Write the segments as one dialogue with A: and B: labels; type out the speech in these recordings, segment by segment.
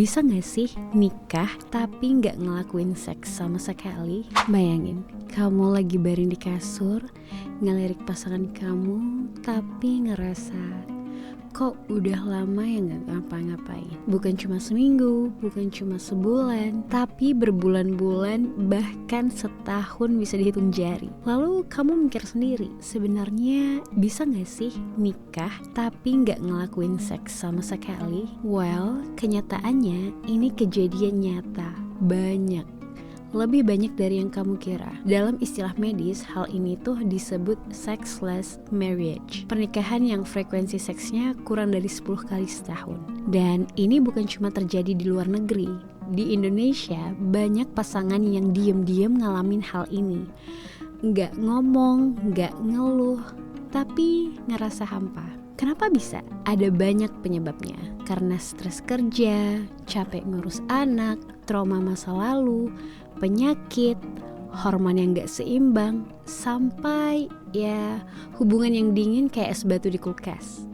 A: Bisa gak sih nikah tapi gak ngelakuin seks sama sekali? Bayangin, kamu lagi baring di kasur, ngelirik pasangan kamu, tapi ngerasa kok udah lama ya gak ngapa-ngapain. Bukan cuma seminggu, bukan cuma sebulan, tapi berbulan-bulan, bahkan setahun bisa dihitung jari. Lalu kamu mikir sendiri, sebenarnya bisa gak sih nikah tapi gak ngelakuin seks sama sekali? Well, kenyataannya ini kejadian nyata, banyak. Lebih banyak dari yang kamu kira. Dalam istilah medis, hal ini tuh disebut sexless marriage. Pernikahan yang frekuensi seksnya kurang dari 10 kali setahun. Dan ini bukan cuma terjadi di luar negeri. Di Indonesia, banyak pasangan yang diem-diem ngalamin hal ini. Nggak ngomong, nggak ngeluh, tapi ngerasa hampa. Kenapa bisa? Ada banyak penyebabnya. Karena stres kerja, capek ngurus anak, trauma masa lalu, penyakit, hormon yang gak seimbang, sampai ya hubungan yang dingin kayak es batu di kulkas.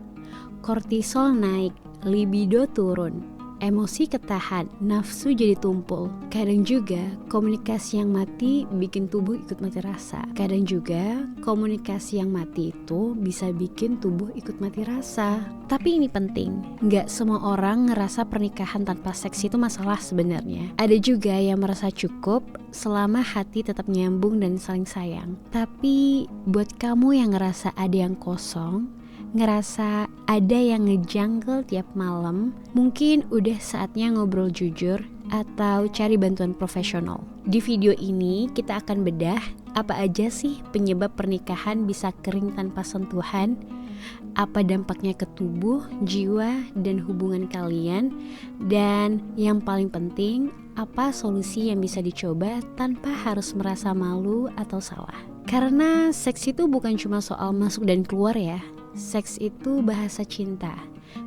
A: Kortisol naik, libido turun, emosi ketahan, nafsu jadi tumpul. Kadang juga komunikasi yang mati bikin tubuh ikut mati rasa. Kadang juga komunikasi yang mati itu bisa bikin tubuh ikut mati rasa. Tapi ini penting, gak semua orang ngerasa pernikahan tanpa seks itu masalah sebenarnya. Ada juga yang merasa cukup selama hati tetap nyambung dan saling sayang. Tapi buat kamu yang ngerasa ada yang kosong, ngerasa ada yang ngejangkel tiap malam, mungkin udah saatnya ngobrol jujur atau cari bantuan profesional. Di video ini kita akan bedah apa aja sih penyebab pernikahan bisa kering tanpa sentuhan, apa dampaknya ke tubuh, jiwa, dan hubungan kalian, dan yang paling penting, apa solusi yang bisa dicoba tanpa harus merasa malu atau salah. Karena seks itu bukan cuma soal masuk dan keluar ya. Seks itu bahasa cinta,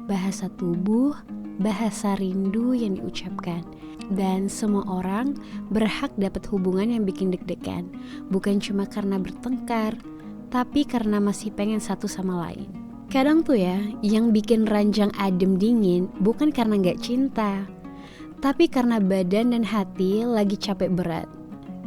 A: bahasa tubuh, bahasa rindu yang diucapkan. Dan semua orang berhak dapat hubungan yang bikin deg-degan. Bukan cuma karena bertengkar, tapi karena masih pengen satu sama lain. Kadang tuh ya, yang bikin ranjang adem dingin bukan karena gak cinta, tapi karena badan dan hati lagi capek berat.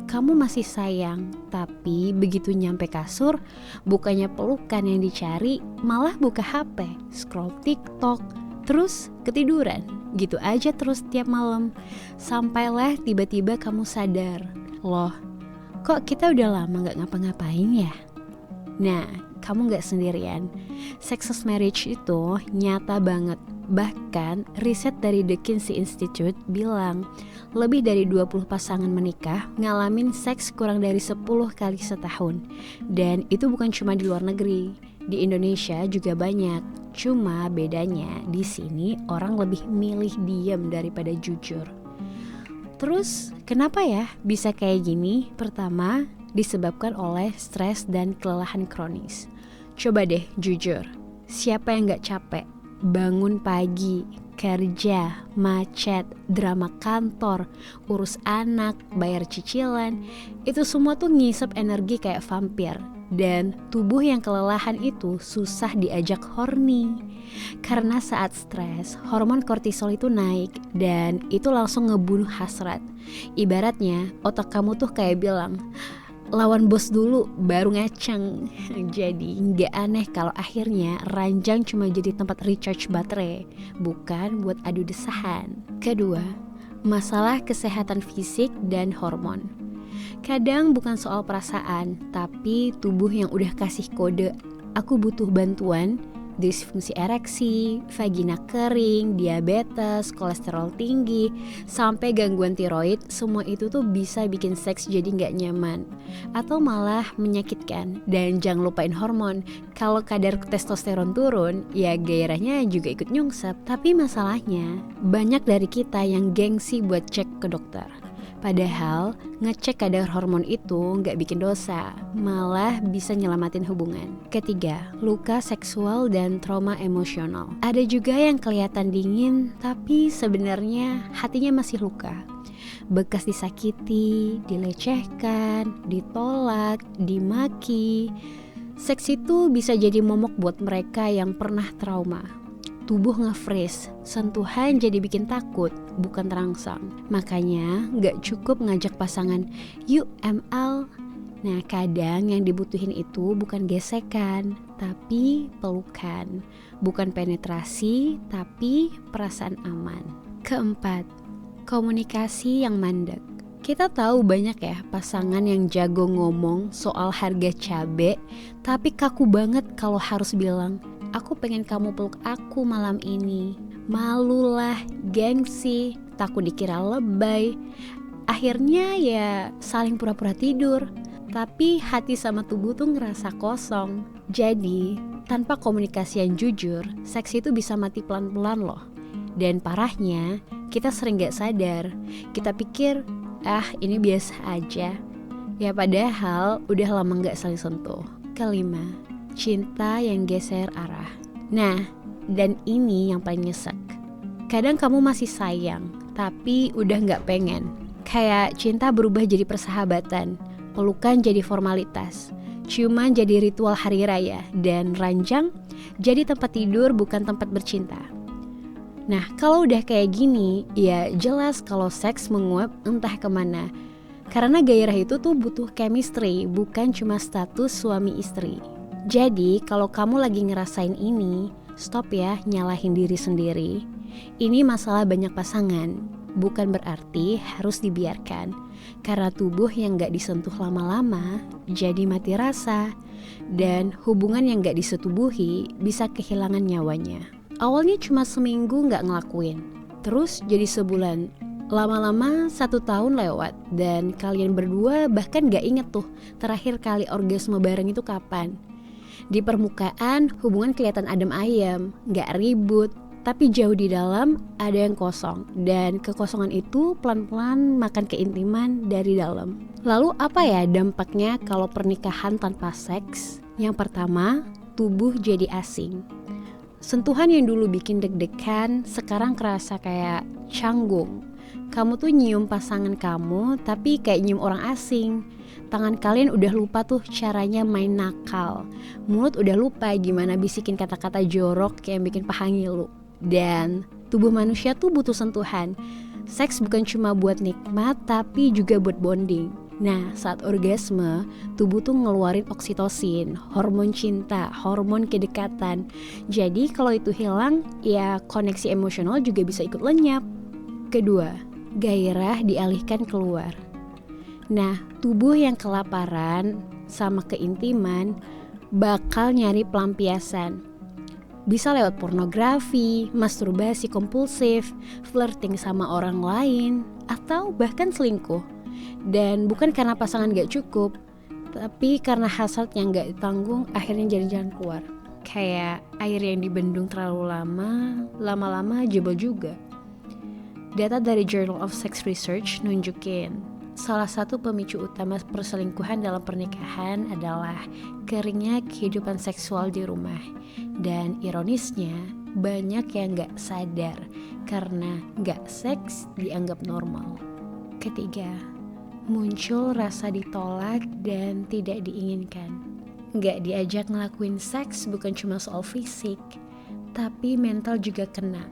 A: Kamu masih sayang, tapi begitu nyampe kasur, bukannya pelukan yang dicari, malah buka HP, scroll TikTok, terus ketiduran. Gitu aja terus tiap malam. Sampailah tiba-tiba kamu sadar, loh, kok kita udah lama gak ngapa-ngapain ya? Nah, kamu gak sendirian. Sexless marriage itu nyata banget. Bahkan riset dari The Kinsey Institute bilang lebih dari 20 pasangan menikah ngalamin seks kurang dari 10 kali setahun. Dan itu bukan cuma di luar negeri, di Indonesia juga banyak. Cuma bedanya di sini orang lebih milih diam daripada jujur. Terus kenapa ya bisa kayak gini? Pertama, disebabkan oleh stres dan kelelahan kronis. Coba deh jujur, siapa yang gak capek? Bangun pagi, kerja, macet, drama kantor, urus anak, bayar cicilan, itu semua tuh ngisep energi kayak vampir. Dan tubuh yang kelelahan itu susah diajak horny. Karena saat stres, hormon kortisol itu naik dan itu langsung ngebunuh hasrat. Ibaratnya otak kamu tuh kayak bilang, lawan bos dulu baru ngaceng. Jadi gak aneh kalau akhirnya ranjang cuma jadi tempat recharge baterai, bukan buat adu desahan. Kedua, masalah kesehatan fisik dan hormon. Kadang bukan soal perasaan, tapi tubuh yang udah kasih kode aku butuh bantuan. Disfungsi ereksi, vagina kering, diabetes, kolesterol tinggi, sampai gangguan tiroid, semua itu tuh bisa bikin seks jadi gak nyaman atau malah menyakitkan. Dan jangan lupain hormon, kalau kadar testosteron turun, ya gairahnya juga ikut nyungsep. Tapi masalahnya, banyak dari kita yang gengsi buat cek ke dokter. Padahal ngecek kadar hormon itu gak bikin dosa, malah bisa nyelamatin hubungan. Ketiga, luka seksual dan trauma emosional. Ada juga yang kelihatan dingin, tapi sebenarnya hatinya masih luka. Bekas disakiti, dilecehkan, ditolak, dimaki. Seks itu bisa jadi momok buat mereka yang pernah trauma. tubuh nge-freeze, sentuhan jadi bikin takut, bukan terangsang. Makanya gak cukup ngajak pasangan, yuk ML. Nah kadang yang dibutuhin itu bukan gesekan, tapi pelukan. Bukan penetrasi, tapi perasaan aman. Keempat, komunikasi yang mandek. Kita tahu banyak ya pasangan yang jago ngomong soal harga cabe, tapi kaku banget kalau harus bilang, aku pengen kamu peluk aku malam ini. Malulah, gengsi, takut dikira lebay. Akhirnya ya saling pura-pura tidur, tapi hati sama tubuh tuh ngerasa kosong. Jadi tanpa komunikasi yang jujur, seks itu bisa mati pelan-pelan loh. Dan parahnya, kita sering gak sadar. Kita pikir, ini biasa aja. Ya padahal udah lama gak saling sentuh. Kelima, cinta yang geser arah. Nah, dan ini yang paling nyesek. Kadang kamu masih sayang, tapi udah gak pengen. Kayak cinta berubah jadi persahabatan, pelukan jadi formalitas, ciuman jadi ritual hari raya, dan ranjang jadi tempat tidur bukan tempat bercinta. Nah kalau udah kayak gini, ya jelas kalau seks menguap entah kemana. Karena gairah itu tuh butuh chemistry, bukan cuma status suami istri. Jadi kalau kamu lagi ngerasain ini, stop ya nyalahin diri sendiri. Ini masalah banyak pasangan, bukan berarti harus dibiarkan. Karena tubuh yang gak disentuh lama-lama jadi mati rasa. Dan hubungan yang gak disetubuhi bisa kehilangan nyawanya. Awalnya cuma seminggu gak ngelakuin, terus jadi sebulan, lama-lama 1 tahun lewat. Dan kalian berdua bahkan gak inget tuh terakhir kali orgasme bareng itu kapan. Di permukaan hubungan kelihatan adem ayem, gak ribut, tapi jauh di dalam ada yang kosong. Dan kekosongan itu pelan-pelan makan keintiman dari dalam. Lalu apa ya dampaknya kalau pernikahan tanpa seks? Yang pertama, tubuh jadi asing. Sentuhan yang dulu bikin deg-degan sekarang kerasa kayak canggung. Kamu tuh nyium pasangan kamu tapi kayak nyium orang asing. Tangan kalian udah lupa tuh caranya main nakal. Mulut udah lupa gimana bisikin kata-kata jorok kayak bikin paha ngilu. Dan tubuh manusia tuh butuh sentuhan. Seks bukan cuma buat nikmat tapi juga buat bonding. Nah saat orgasme, tubuh tuh ngeluarin oksitosin, hormon cinta, hormon kedekatan. Jadi kalau itu hilang, ya koneksi emosional juga bisa ikut lenyap. Kedua, gairah dialihkan keluar. Nah tubuh yang kelaparan sama keintiman bakal nyari pelampiasan. Bisa lewat pornografi, masturbasi kompulsif, flirting sama orang lain, atau bahkan selingkuh. Dan bukan karena pasangan gak cukup, tapi karena hasrat yang gak ditanggung akhirnya jadi jalan keluar. Kayak air yang dibendung terlalu lama, lama-lama jebol juga. Data dari Journal of Sex Research nunjukin salah satu pemicu utama perselingkuhan dalam pernikahan adalah keringnya kehidupan seksual di rumah. Dan ironisnya banyak yang gak sadar karena gak seks dianggap normal. Ketiga, muncul rasa ditolak dan tidak diinginkan. Gak diajak ngelakuin seks bukan cuma soal fisik, tapi mental juga kena.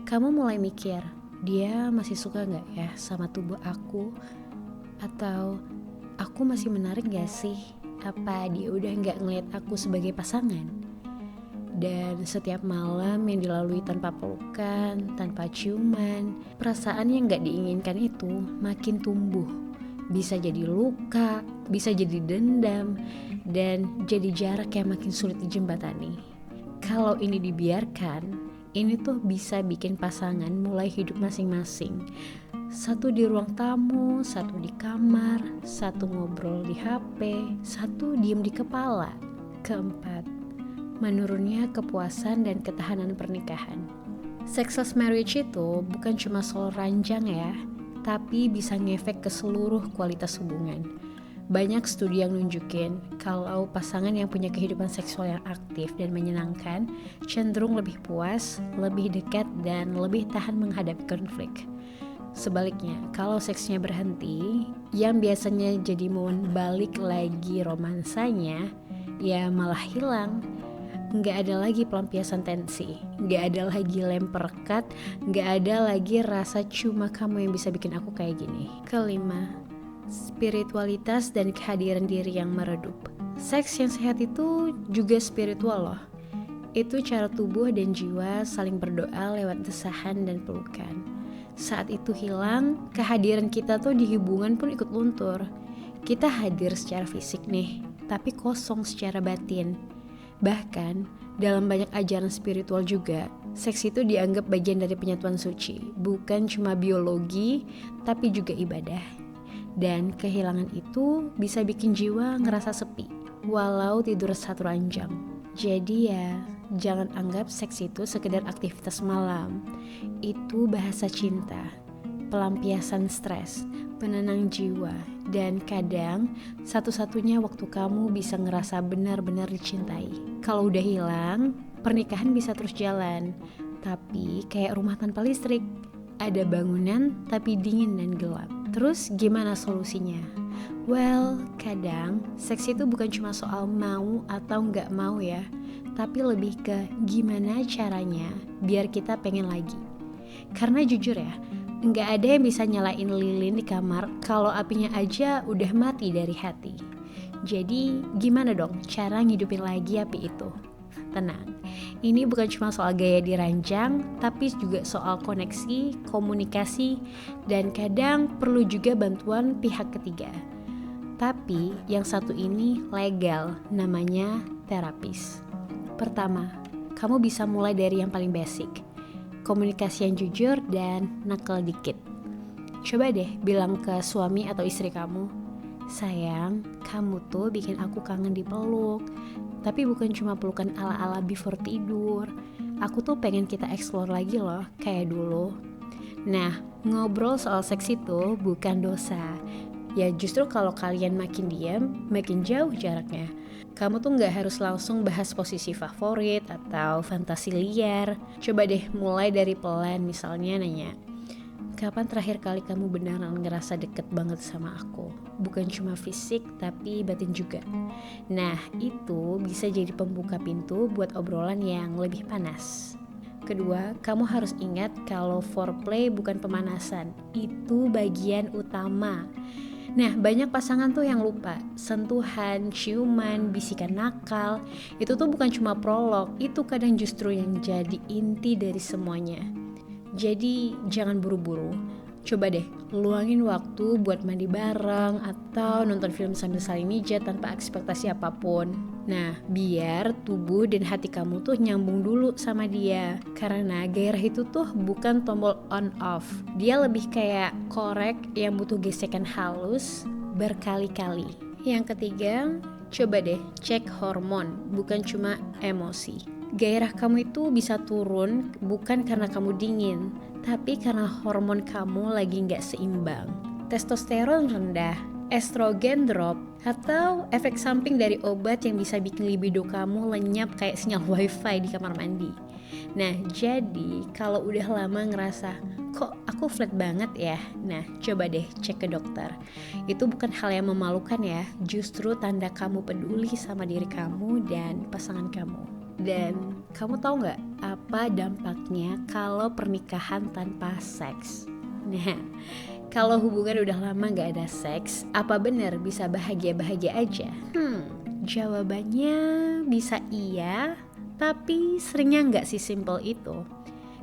A: Kamu mulai mikir, dia masih suka gak ya sama tubuh aku? Atau aku masih menarik gak sih? Apa dia udah gak ngeliat aku sebagai pasangan? Dan setiap malam yang dilalui tanpa pelukan, tanpa ciuman, perasaan yang gak diinginkan itu makin tumbuh. Bisa jadi luka, bisa jadi dendam, dan jadi jarak yang makin sulit dijembatani. Kalau ini dibiarkan, ini tuh bisa bikin pasangan mulai hidup masing-masing. Satu di ruang tamu, satu di kamar, satu ngobrol di HP, satu diem di kepala. Keempat, menurunnya kepuasan dan ketahanan pernikahan. Sexless marriage itu bukan cuma soal ranjang ya, tapi bisa ngefek ke seluruh kualitas hubungan. Banyak studi yang nunjukin kalau pasangan yang punya kehidupan seksual yang aktif dan menyenangkan cenderung lebih puas, lebih dekat, dan lebih tahan menghadapi konflik. Sebaliknya, kalau seksnya berhenti, yang biasanya jadi momen balik lagi romansanya, ya malah hilang. Nggak ada lagi pelampiasan tensi, nggak ada lagi lem perekat, nggak ada lagi rasa cuma kamu yang bisa bikin aku kayak gini. Kelima, spiritualitas dan kehadiran diri yang meredup. Seks yang sehat itu juga spiritual loh. Itu cara tubuh dan jiwa saling berdoa lewat desahan dan pelukan. Saat itu hilang, kehadiran kita tuh di hubungan pun ikut luntur. Kita hadir secara fisik nih, tapi kosong secara batin. Bahkan, dalam banyak ajaran spiritual juga, seks itu dianggap bagian dari penyatuan suci, bukan cuma biologi, tapi juga ibadah. Dan kehilangan itu bisa bikin jiwa ngerasa sepi, walau tidur 1 jam. Jadi ya, jangan anggap seks itu sekedar aktivitas malam. Itu bahasa cinta, pelampiasan stres, penenang jiwa, dan kadang satu-satunya waktu kamu bisa ngerasa benar-benar dicintai. Kalau udah hilang, pernikahan bisa terus jalan, tapi kayak rumah tanpa listrik. Ada bangunan tapi dingin dan gelap. Terus gimana solusinya? Well, kadang seks itu bukan cuma soal mau atau nggak mau ya, tapi lebih ke gimana caranya biar kita pengen lagi. Karena jujur ya, nggak ada yang bisa nyalain lilin di kamar kalau apinya aja udah mati dari hati. Jadi gimana dong cara ngidupin lagi api itu? Tenang, ini bukan cuma soal gaya diranjang, tapi juga soal koneksi, komunikasi, dan kadang perlu juga bantuan pihak ketiga. Tapi yang satu ini legal, namanya terapis. Pertama, kamu bisa mulai dari yang paling basic, komunikasi yang jujur dan nakal dikit. Coba deh bilang ke suami atau istri kamu, sayang, kamu tuh bikin aku kangen dipeluk. Tapi bukan cuma pelukan ala-ala before tidur. Aku tuh pengen kita explore lagi loh, kayak dulu. Nah, ngobrol soal seks itu bukan dosa. Ya justru kalau kalian makin diam, makin jauh jaraknya. Kamu tuh gak harus langsung bahas posisi favorit atau fantasi liar. Coba deh mulai dari pelan, misalnya nanya, kapan terakhir kali kamu beneran ngerasa deket banget sama aku? Bukan cuma fisik tapi batin juga. Nah itu bisa jadi pembuka pintu buat obrolan yang lebih panas. Kedua, kamu harus ingat kalau foreplay bukan pemanasan. Itu bagian utama. Nah banyak pasangan tuh yang lupa, sentuhan, ciuman, bisikan nakal, itu tuh bukan cuma prolog, itu kadang justru yang jadi inti dari semuanya. Jadi jangan buru-buru, coba deh luangin waktu buat mandi bareng atau nonton film sambil saling mijat tanpa ekspektasi apapun. Nah biar tubuh dan hati kamu tuh nyambung dulu sama dia. Karena gairah itu tuh bukan tombol on off, dia lebih kayak korek yang butuh gesekan halus berkali-kali. Yang ketiga, coba deh cek hormon, bukan cuma emosi. Gairah kamu itu bisa turun bukan karena kamu dingin, tapi karena hormon kamu lagi gak seimbang. Testosteron rendah, estrogen drop, atau efek samping dari obat yang bisa bikin libido kamu lenyap kayak sinyal wifi di kamar mandi. Nah jadi kalau udah lama ngerasa kok aku flat banget ya, nah coba deh cek ke dokter. Itu bukan hal yang memalukan ya, justru tanda kamu peduli sama diri kamu dan pasangan kamu. Dan kamu tahu gak apa dampaknya kalau pernikahan tanpa seks? Nah, kalau hubungan udah lama gak ada seks, apa benar bisa bahagia-bahagia aja? Jawabannya bisa iya, tapi seringnya gak sesimpel itu.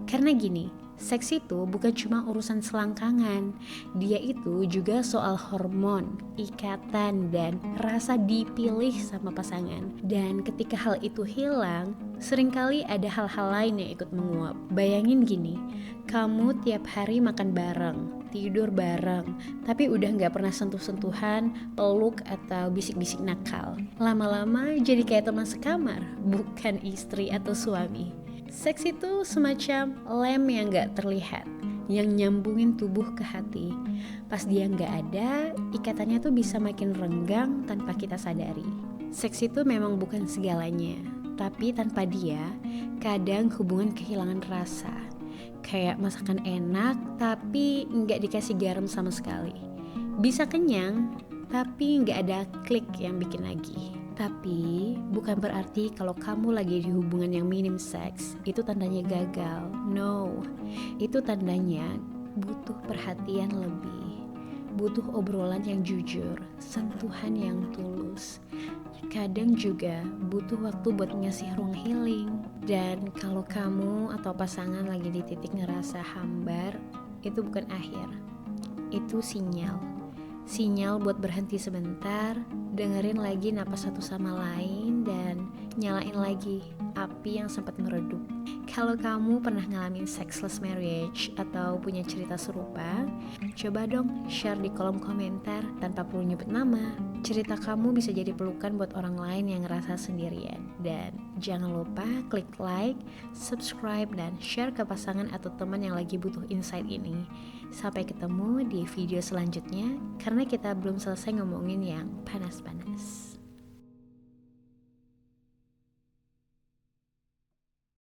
A: Karena gini, seks itu bukan cuma urusan selangkangan, dia itu juga soal hormon, ikatan, dan rasa dipilih sama pasangan. Dan ketika hal itu hilang, seringkali ada hal-hal lain yang ikut menguap. Bayangin gini, kamu tiap hari makan bareng, tidur bareng, tapi udah gak pernah sentuh-sentuhan, peluk, atau bisik-bisik nakal. Lama-lama jadi kayak teman sekamar, bukan istri atau suami. Seks itu semacam lem yang gak terlihat, yang nyambungin tubuh ke hati. Pas dia gak ada, ikatannya tuh bisa makin renggang tanpa kita sadari. Seks itu memang bukan segalanya, tapi tanpa dia, kadang hubungan kehilangan rasa. Kayak masakan enak, tapi gak dikasih garam sama sekali. Bisa kenyang, tapi gak ada klik yang bikin lagi. Tapi bukan berarti kalau kamu lagi di hubungan yang minim seks itu tandanya gagal. No, itu tandanya butuh perhatian lebih, butuh obrolan yang jujur, sentuhan yang tulus. Kadang juga butuh waktu buat ngasih ruang healing. Dan kalau kamu atau pasangan lagi di titik ngerasa hambar, itu bukan akhir, itu sinyal. Sinyal buat berhenti sebentar, dengerin lagi napas satu sama lain, dan nyalain lagi api yang sempat meredup. Kalau kamu pernah ngalamin sexless marriage atau punya cerita serupa, coba dong share di kolom komentar tanpa perlu nyebut nama. Cerita kamu bisa jadi pelukan buat orang lain yang ngerasa sendirian. Dan jangan lupa klik like, subscribe, dan share ke pasangan atau teman yang lagi butuh insight ini. Sampai ketemu di video selanjutnya, karena kita belum selesai ngomongin yang panas-panas.